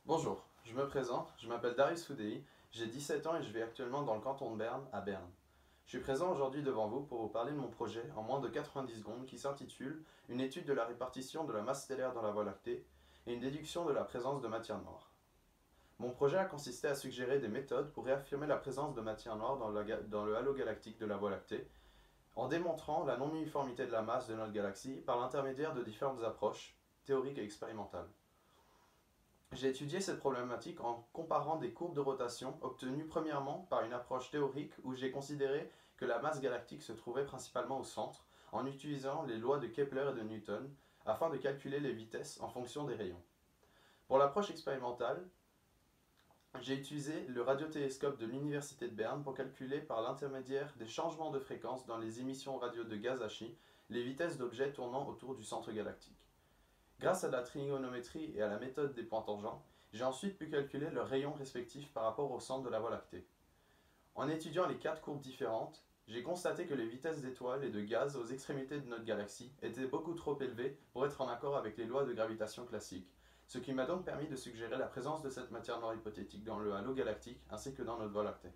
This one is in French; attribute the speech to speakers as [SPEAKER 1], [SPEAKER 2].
[SPEAKER 1] Bonjour, je me présente, je m'appelle Darius Foudéi, j'ai 17 ans et je vis actuellement dans le canton de Berne, à Berne. Je suis présent aujourd'hui devant vous pour vous parler de mon projet en moins de 90 secondes qui s'intitule Une étude de la répartition de la masse stellaire dans la Voie lactée et une déduction de la présence de matière noire. Mon projet a consisté à suggérer des méthodes pour réaffirmer la présence de matière noire dans le halo galactique de la Voie lactée, en démontrant la non-uniformité de la masse de notre galaxie par l'intermédiaire de différentes approches théoriques et expérimentales. J'ai étudié cette problématique en comparant des courbes de rotation obtenues premièrement par une approche théorique où j'ai considéré que la masse galactique se trouvait principalement au centre, en utilisant les lois de Kepler et de Newton afin de calculer les vitesses en fonction des rayons. Pour l'approche expérimentale, j'ai utilisé le radiotélescope de l'Université de Berne pour calculer par l'intermédiaire des changements de fréquence dans les émissions radio de gaz à Chi les vitesses d'objets tournant autour du centre galactique. Grâce à la trigonométrie et à la méthode des points tangents, j'ai ensuite pu calculer leurs rayons respectifs par rapport au centre de la Voie lactée. En étudiant les quatre courbes différentes, j'ai constaté que les vitesses d'étoiles et de gaz aux extrémités de notre galaxie étaient beaucoup trop élevées pour être en accord avec les lois de gravitation classiques, ce qui m'a donc permis de suggérer la présence de cette matière noire hypothétique dans le halo galactique ainsi que dans notre Voie lactée.